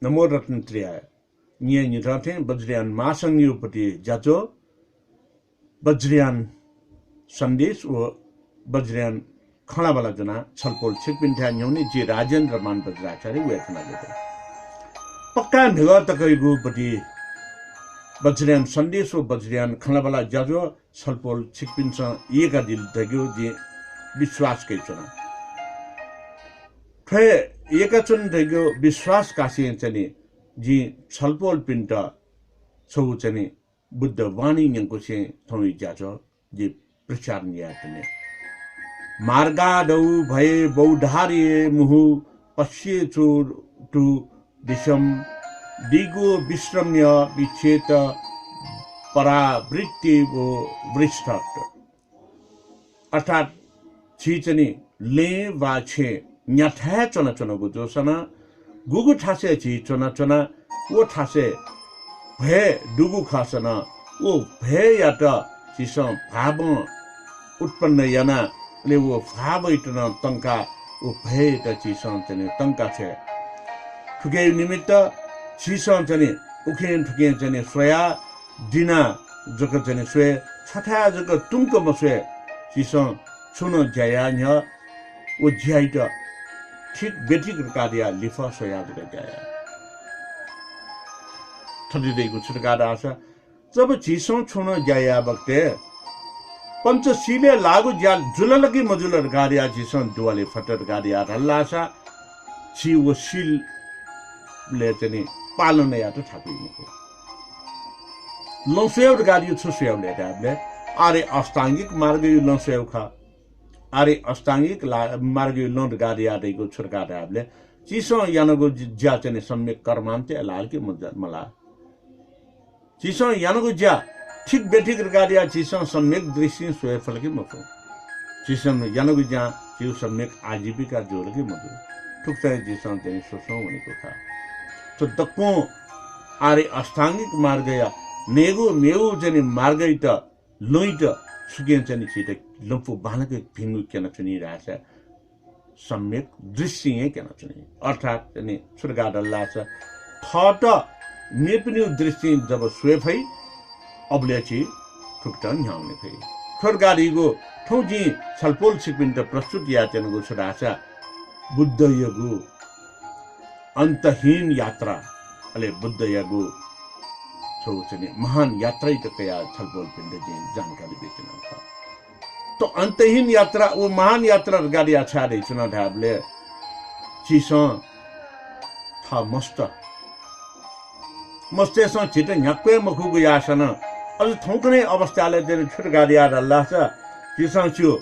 namo ratnatriya nye nyirate bajrian masang yupati jajo bajrian sandesh o bajrian khana bala jana chalpol chikpinthya nyone je Rajendra Man Bajracharya wekna lete pakka bhiga takai gupati bajrian sandesh o bajrian khana bala jajo chalpol chikpinsa eka dil thagyo je विश्वास के चुना फे एकचन देगो विश्वास कासी चने जी छलपोल pint छौ चने बुद्ध वाणी न्यंको से थोई जाजो जी प्रचार नियातने मार्गादौ भय बौधारी मुहु पश्ये टु दिशम दिगो विश्रम्य विचेत परावृत्ति वो वृष्ठ अर्थात चीचनी ले वाछे न्याठा चना चना गुजोसना गुगु ठासे ची चना चना वो ठासे भे दुगु खासना वो भे याता चिसं भाव उत्पन्न याना ले वो भाव इतना तंका वो भे त चिसं चने तंका छे ठुके निमित्त चिसं चने उखेन ठुके चने सोया दिना जक चने सोए छठा जक तुंक मसोए चिसं सुनो जया न्य वो जयाइट ठीक बेटी कार्य लिफा सोया जया थर्टी डे को छुटकारा आशा जब चीसों छुनो जया वक्ते पंचशीले लागू जाल जुललकी मजुलर कार्य चीसों दुआले फटर कार्य रल्ला आशा ची वो शील ले चने पालन या तो ठाकुर मुको लंसेव कार्य छुसेव ले डाबले आरे अष्टांगिक मार्ग यु लंसेव खा आरे अष्टांगिक मार्ग लोन गाडी आदेको छुटकाराले चिसो यानको ज्याचने सम्यक कर्मान्ते लाल के मला चिसो यानको ज्या ठीक बेठिक गाडी चिसो सम्यक दृश्य सोए फल के मफो चिसो यानको ज्या चिउ सम्यक आजीविका जोल के मधु ठुक्ता चिसो तेनी सोसो भनेको खा तो दक्को आरे अष्टांगिक मार्ग या नेगो मेउ जने मार्ग त लोइट सुकेन चनी छिटे लम्फु बालके भिंगु केन चुनी रासा सम्यक दृश्य केन चुनी अर्थात ने सुरगाडल्ला छ थट नेपनि दृश्य जब स्वेफै अबलेछि ठुक्ट न्याउने फै सुरगाडीगो ठौजी छलपोल सिकपिन्त प्रस्तुत याचनको सुरासा बुद्ध यगु अन्तहीन यात्रा अले बुद्ध यगु सोचने महान यात्रा ही तक या छलपोल पिंड जी जानकारी बेचना था तो अंतहीन यात्रा वो महान यात्रा गाड़ी अच्छा रही चुना ढाबले चीसों था मस्ते सो चिटे न्याक्वे मखु को यासन अझ थोकने अवस्थाले देन छुट गाड़ी आ रल्ला छ चीसों छु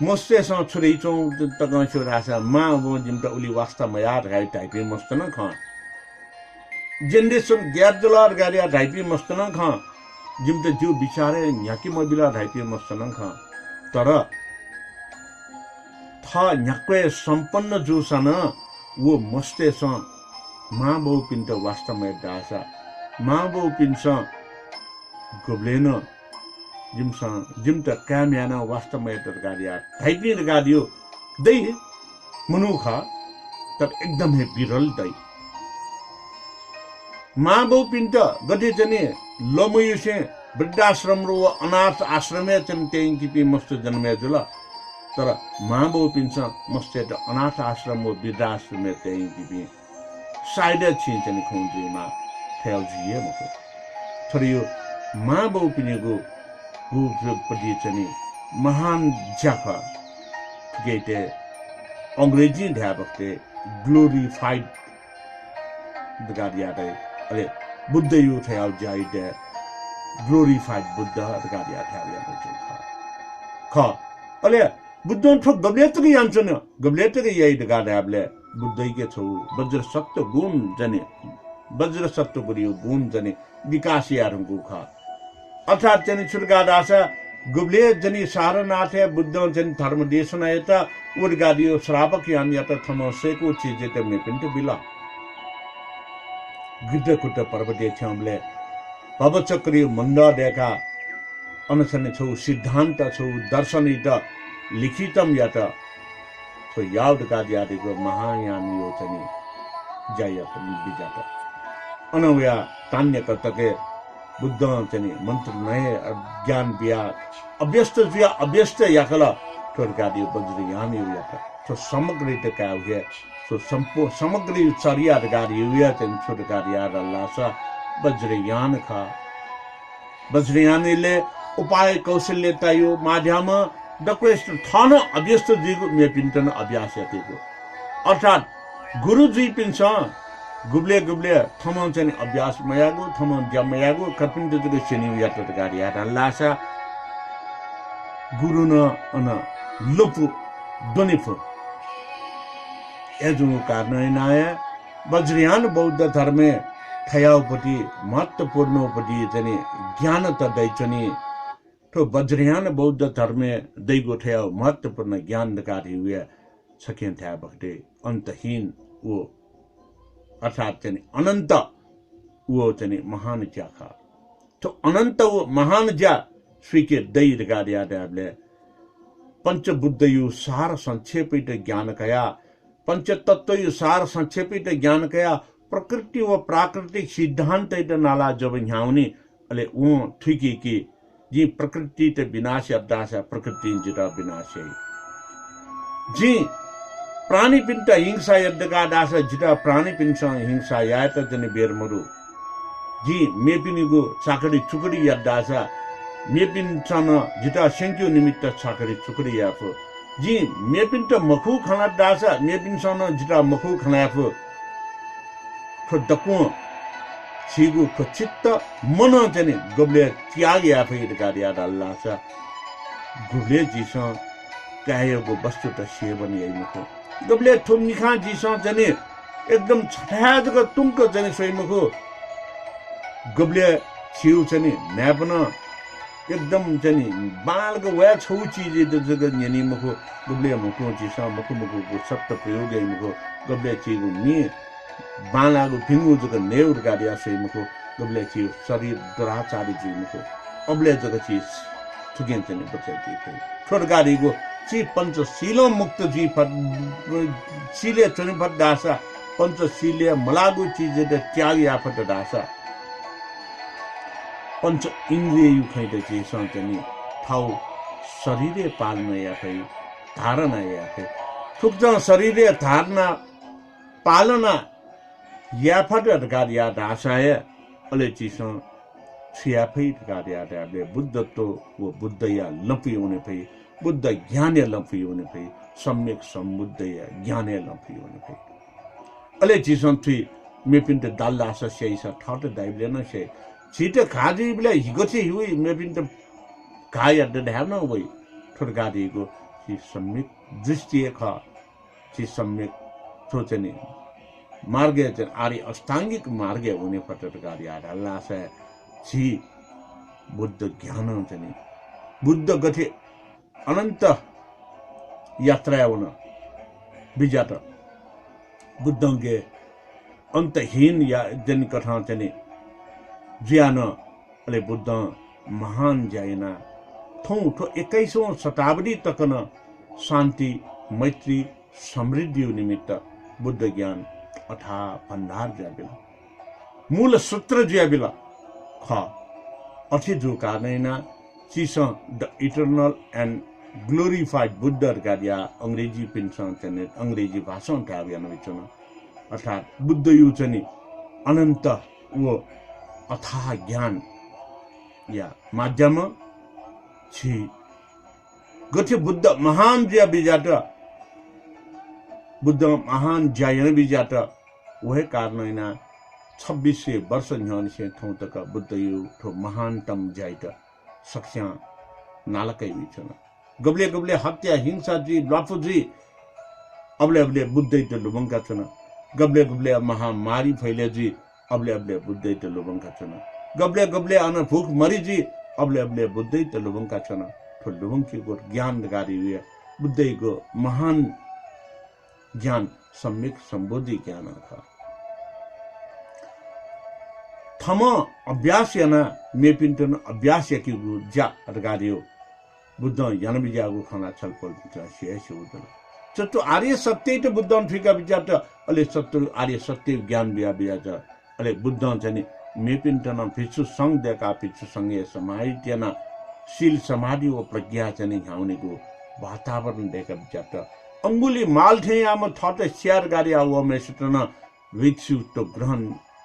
मस्ते सो छुरी चौ तक छु रासा मा वो जिमटा उली वास्ता मया गाई टाइपे मस्त न ख जेनरेशन ग्यार डॉलर गाड़िया ढाईपी मस्तन खा जिमते जो बिचारे न्याकी मोबिला ढाईपी मस्तन खा तर था न्याक्वे संपन्न जो सन वो मस्ते स मां बौ पिन्ट वास्तव में दासा मां बौ पिन्स गोब्लेन जिमता काम्याना वास्तव में तर गाड़िया ढाईपी गाड़ियो दै मनुखा तर एकदम है बिरल दै मां बौ पिन्ट गति जने लमयुसे वृद्धाश्रम रो अनाथ आश्रमे चन्ते किपि मस्त जन्मे जुल तर मां बौ पिन्स मस्ते अनाथ आश्रम रो वृद्धाश्रमे ते किपि साइड छिचने खुंजीमा थेलजिए मको थरियो मां बौ पिनेगो गु पदि चने महान जाखा गेटे अंग्रेजी ध्याबक्ते ग्लोरीफाइड दगादिया अरे बुद्ध यु थयाल जाइदे ग्लोरीफाइड बुद्ध दगादिया थयाल या ख अले बुद्ध ठोक गब्लेत के यान्छन गब्लेत के यही दगादाबले बुद्ध के छौ वज्र सत्य गुण जने वज्र सत्य गुरियो गुण जने विकास यारंगु ख अर्थात जने छुरगादासा गुब्ले जनी सारनाथे बुद्ध जन धर्म देशना एता उर्गादियो श्रावक याम यात थमसेको चीजे त मे पिन्ट बिला गिद्ध कुट पर्वतीय छमले भवचक्री मंद देखा अनुसरण छौ सिद्धांत छौ दर्शन त लिखितम या त तो याद गादियाको महायान यो चनी जाइया बिजात अनवया तान्य करतके बुद्ध चाहिँ मन्त्र नए ज्ञान बिया अभ्यस्त याकला ठोरकादी बज्र यामी याका तो समग्र का हुए सो समग्र चरिया गाडी हुए चाहिँ ठोरकादी यार अल्लाह वज्रयान खा वज्रयानले उपाय कौशल्यता यो माध्यम डक्वेस्ट थान अभ्यस्त जीको मेपिन्टन अभ्यास यतिको अर्थात गुरु जी पिन्छ गुब्ले थमन चाहिँ अभ्यास मयागु थमन ज्यामयागु कपिन्ट जुगे सिनि यात गाडी यार अल्लाह गुरु न अन लुपु दोनिफु एजु कार्नयनाय वज्रयान बौद्ध धर्मे खयाउपट्टि महत्त्वपूर्णपट्टि चाहिँ ज्ञान त दैछनि तो वज्रयान बौद्ध धर्मे दैगो ठयाउ महत्त्वपूर्ण ज्ञान कार्य हुए सकिन था बखते अंतहीन वो अर्थात चाहिँ अनंत वो चाहिँ महान ज्याखा तो अनंत वो महान ज्या स्वीके दै कार्याले पंचबुद्ध यु सार संक्षेपित ज्ञान कया पंचतत्व यु सार संक्षेपित ज्ञान कया प्रकृति व प्राकृतिक सिद्धांत नाला जब ह्याउने अले ऊ ठिकी कि जी प्रकृति ते विनाश अब्दास प्रकृति जिता विनाश जी प्राणी पिंट हिंसा यद्दका दास जिता प्राणी पिंच हिंसा यात जने बेरमरु जी मेपिनिगो चाकडी चुकडी यद्दास मेपिन चन जिता सेंक्यु निमित्त चाकडी चुकडी याफो जी मेपिन त मखु खना दास मेपिन सन जिता मखु खनाफो दकु छिगु चित्त मन चाहिँ गब्ले त्याग आफै कार्य अल्लाह छ गुब्ले जीस कायको वस्तु त सेवन यैमुखो गब्ले थुमनिखा जीस चाहिँ एकदम छठाजको तुंक चाहिँ स्वयंमुखो गब्ले छिउ चाहिँ न्यापन एकदम चाहिँ बालको वा छौ चीज जग न्यनी मुखो गब्ले मुखो जीस मुखो सप्त प्रयोग यैमुखो गब्ले छिगु नि बालागु फिंगु जग नेउर गाडिया सेमुको गब्ले छि शरीर दुराचारी जीमुको अब्ले जग छि थुगेन चाहिँ बच्चा छि छोड गाडीको छि पंचशील मुक्त जी सीले चनि फट दासा पंचशीले मलागु चीज दे त्याग आफत दासा पंच इंद्रिय यु खैते छि सन्तनी थाउ शरीरे पाल्न याफै धारणा याफै थुक्ज शरीरे धारणा पालना याफट कार्य दासाय अले चिसो छियाफै कार्य दाले बुद्धत्व वो बुद्ध या लपि हुने भई बुद्ध ज्ञान लपि हुने भई सम्यक सम्बुद्ध या ज्ञान लपि हुने भई अले चिसो थि मेपिन्ट दाल्ला सस्यैस ठट दाइबले न से छिट खाजी बिले हिगोछि हुई मेपिन्ट काय दधान वइ ठुरगादीको छि सम्यक दृष्टि ख छि सम्यक सोचने मार्ग आर्य अष्टांगिक मार्ग हुने पटकारी अल्लाह से छि बुद्ध ज्ञान चाहिँ बुद्ध गथे अनंत यात्रा हुन बिजात बुद्धंगे अंतहीन या जन कथा चाहिँ ज्ञान अले बुद्ध महान जाइना थौ ठो 21औं शताब्दी तकन शान्ति मैत्री समृद्धि निमित्त बुद्ध ज्ञान अथा भण्डार ज्याबिला मूल सूत्र ज्याबिला ख अथि जो कारणैना चिस the eternal and glorified Buddha कार्य अंग्रेजी पिन्सन चाहिँ अंग्रेजी भाषा टाबियान विचन अर्थात बुद्ध यु चाहिँ अनन्त वो अथा ज्ञान या माध्यम छि गथे बुद्ध महान ज्या बिजाट बुद्ध महान जायन बिजाट वह कारणैना 2600 वर्ष न्यान से थौ तक बुद्ध यु ठो महानतम जाइत सक्ष्या नालकै विचन गब्ले हत्या हिंसा जी लाफु जी अबले बुद्धै त लुबंका छन गब्ले महामारी फैले जी अबले बुद्धै त लुबंका छन गब्ले अन भूख मरी जी अबले बुद्धै त लुबंका छन ठो लुबंकीको ज्ञान गाडी हुए बुद्धैको महान ज्ञान सम्यक सम्बोधि ज्ञान था थम अभ्यास याना मेपिन्टन अभ्यास या कि जा अदगारियो बुद्ध यान बिजागु खाना छलपल बिचा शेष उदल चतु आर्य सत्य त बुद्धन फिका विचार त अले सत्य आर्य सत्य ज्ञान बिया बिया छ अले बुद्धन चाहिँ मेपिन्टन फिछु संग देका फिछु संगे समाहित्यना शील समाधि व प्रज्ञा चाहिँ हाउनेको वातावरण देका विचार त अंगुली माल्थे याम थट शेयर गाडी आव मेसटन विच्छु तो ग्रहण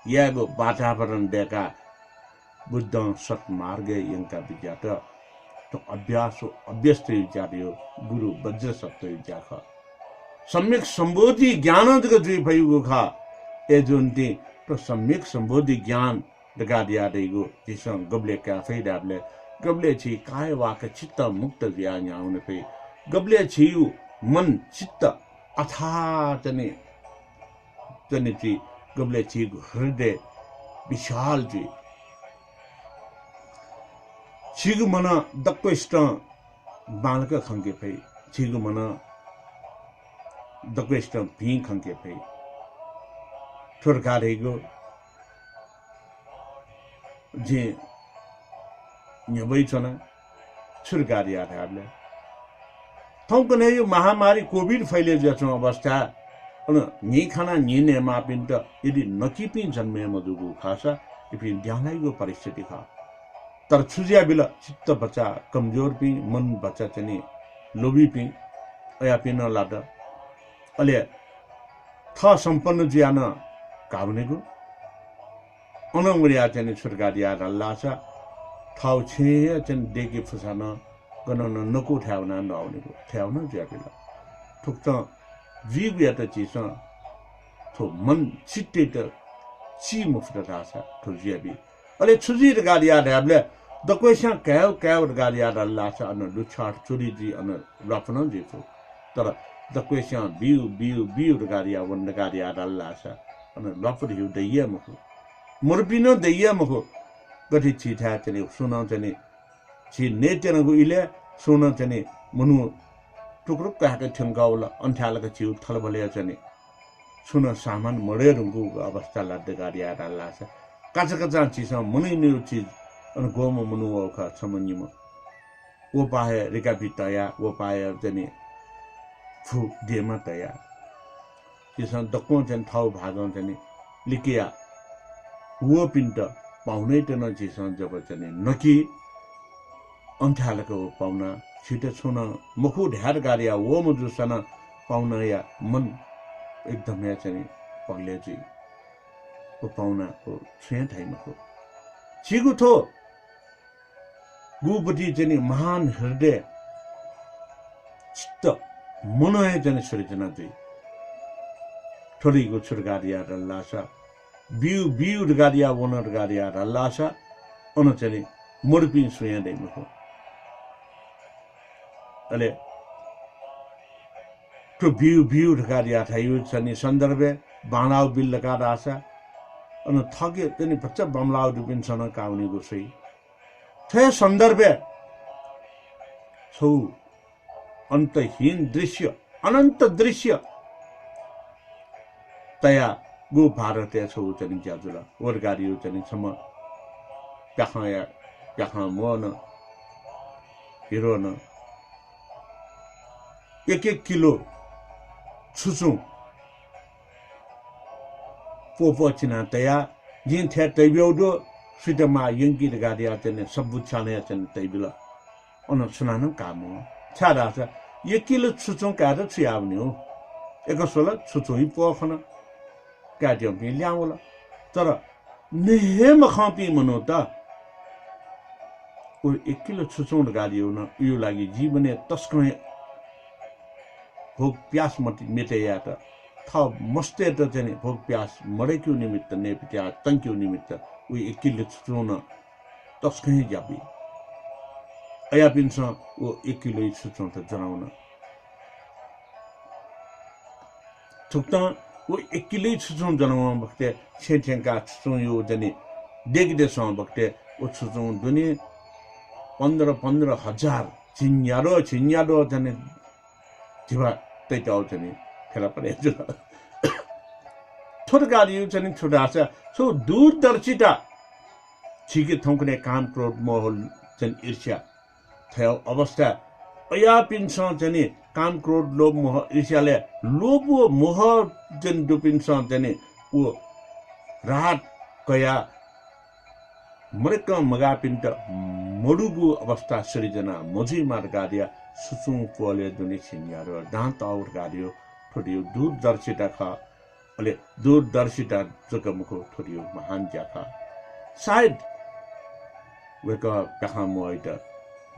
यागो वातावरण देका बुद्ध सत्मार्ग यंका विचार तो अभ्यास अभ्यस्त विचार यो गुरु वज्र सत्य विचार सम्यक सम्बोधि ज्ञान जग जुई भएको खा ए जुन ती तो सम्यक सम्बोधि ज्ञान दगा दिया देगो जिसं गबले काफे डाबले गबले छी काय वाक चित्त मुक्त दिया न्याउने पे गबले छी मन चित्त अथा तने तने ची गबले छी हृदय विशाल जी छिगु मन दक्वेष्ट बालक खंके फै छिगु मन दक्वेष्ट भी खंके फै ठोरकारेगो जे न्यबै छन छुरकारी आधारले थौकने यो महामारी कोभिड फैले जसो अवस्था अन नि खाना नि ने मापिन त यदि नकिपिन जन्मे मधुगु खासा इपिन ध्यानैगो परिस्थिति खा तर छुजिया बिल चित्त बच्चा कमजोर पि मन बच्चा चाहिँ लोभी पि अया पिन लाद अले थ सम्पन्न ज्यान काबनेको अनंगरिया चाहिँ छुरकारिया रल्लासा थाउ छे चाहिँ देके फुसान गनन नको ठ्याउना नआउनेको ठ्याउन ज्याबिल ठुक्त जीव त चिस थो मन चित्ते त ची मुफ्त थासा थो ज्याबी अले छुजी गाडिया ढाबले दक्वेसा क्याउ क्याउ गाडिया रल्लासा अन लुछाट चोरी जी अन रफन जेफो तर दक्वेसा बिउ बिउ बिउ गाडिया वन गाडिया रल्लासा अन लफर हिउ दैया मखो मुरपिनो दैया मखो गति छिठा चने सुना चने छि नेतेनको इले सुना चने मनु टुक्रुक काके ठंगाउला अन्थालका छिउ थलबले चने सुना सामान मडेरुको अवस्था लाद्दै गाडिया रल्लासा काचा काचा चिज मनै निरो चिज अनि गोम मनु औखा छमनिम वो पाए रेका बिताया वो पाए जने फु देमा तया किसान दक्को जन थाउ भागन जने लिकिया वो पिन्ट पाउनै त न चिसन जब जने नकी अन्थालको पाउना छिटे छुन मुखु ढ्यार गारिया वो मजुसन पाउना या मन एकदमै चाहिँ पहिले चाहिँ को पाउना को छे ठाइमा को छिगु थो गुबटी चाहिँ महान हृदय चित्त मनय चाहिँ सृजना चाहिँ थोरीको छुरगारिया रल्लासा बिउ बिउ गारिया वनर गारिया रल्लासा अन चाहिँ मुरपिन सुया दैमा को अले तो बिउ बिउ गारिया थायु चाहिँ सन्दर्भे बाणाउ बिल लगा रासा अन थगे तनी बच्चा बमलाउ दुबिन सन काउनी गोसै थे सन्दर्भे छौ अन्तहीन दृश्य अनन्त दृश्य तया गो भारतीय छौ चनि ज्याजुला वरगारियो चनि छम प्याखया प्याखा मोन हिरो न 1 किलो छुचु पोपो चिना तया जिन थे तैब्योदो सुतमा यंकी गाडिया चने सबु छाने चने तैबिला अन सुनान काम छाडा छ 1 किलो छुचु काट छियाउने हो एकसोला छुचुइ पोखन काट्यो पि ल्याउला तर नेम खापी मनो त ओ 1 किलो छुचु गाडियो न यो लागि जीवने तस्कने भोक प्यास मेटेया त थ मस्ते त चाहिँ भोक प्यास मरेको निमित्त नेपिया तंक्यो निमित्त उही 1 किलो छुचुन तस्कै जाबी अया पिन्छ ओ 1 किलो छुचु त जनाउन थुक्ता वो 1 किलो छुचु जनाउन बक्ते छेछेका छुचु यो जने देखदे सम बक्ते ओ छुचु दुने 15,000 छिन्यारो जने दिवा तैताउ जने फेला परे जो थोरगारियो चाहिँ छोडासा सो दूरदर्शिता छिके थौकने काम क्रोध मोहल चाहिँ ईर्ष्या थियो अवस्था अया पिन्छ चाहिँ काम क्रोध लोभ मोह ईर्ष्याले लोभ मोह जन डुपिन्छ जने ऊ राहत कया मरेक मगापिन्ट मडुगु अवस्था सृजना मझी मार्गादिया सुसुङ कोले दुनि छिन्यारो दाँत और गाडियो थोडियो दूरदर्शिता खा अले दूरदर्शिता जगमुखो थोडियो महान ज्याखा सायद वेका कहाँ मोइट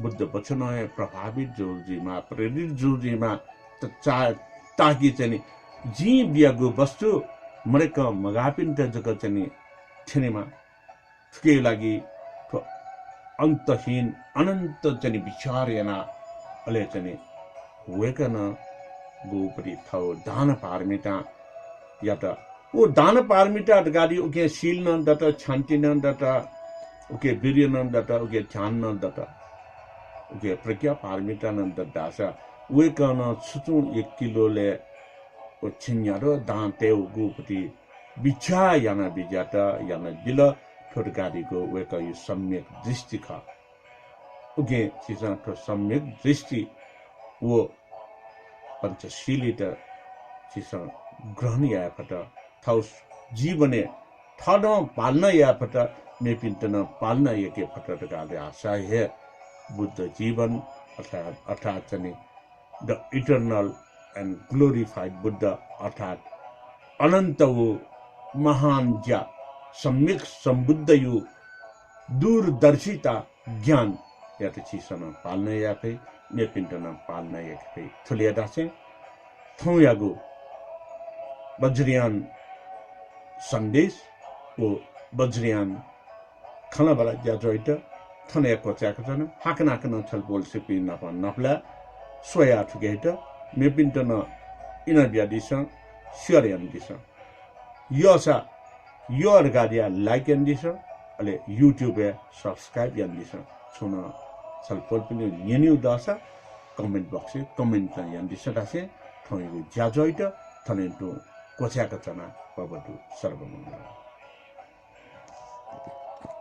बुद्ध वचन प्रभावित जोजीमा प्रेरित जोजीमा ताकि चाहिँ जी बियागु वस्तु मरेक मगापिन्ट जग चाहिँ छेनेमा के लागि अन्तहीन अनन्त चाहिँ विचार याना अले चाहिँ वेकन गोपरि थाउ दान पारमिता या त ओ दान पारमिता गाडी ओके सिल्न दत छान्तिन दत ओके बिर्यन दत ओके ध्यान दत ओके प्रज्ञा पारमिता नन्द दासा वेकन सुतु 1 किलोले ओ छिन्यारो दाँते गोपति बिछा याना बिजाता याना दिल ठोरगाडीको वेक यो सम्यक दृष्टि खा उगे चिजा ठो सम्यक दृष्टि वो पंचशीलित चिसा ग्रहण यापट थाउस जीवने थन पाल्न यापट मेपिन्तन पाल्न यके फटट गाले आशा है बुद्ध जीवन अर्थात चाहिँ the eternal and glorified Buddha अर्थात अनन्त वो महान ज्ञा सम्यक सम्बुद्ध यो दूरदर्शिता ज्ञान या त चिसन पाल्न याफे नेपिन्टन पाल्न याफे थुलिया दासे थौयागु वज्रयान सन्देश ओ वज्रयान खनाबला ज्याजोइट थने कोचाको छन हाकनाकन छल बोल सिपि नपन नपला सोया ठुगेट नेपिन्टन इन ब्यादिस स्योरयान दिस योसा यो अर्गाडिया लाइक यान्दिस अले युट्युब सब्स्क्राइब यान्दिस छुन छलफल पनि यन्यु दासा कमेन्ट बक्स कमेन्ट यान्दिस दासे थोइगु ज्याजोइट थनेन्टु कोच्याका चना पबटु सर्वमंगल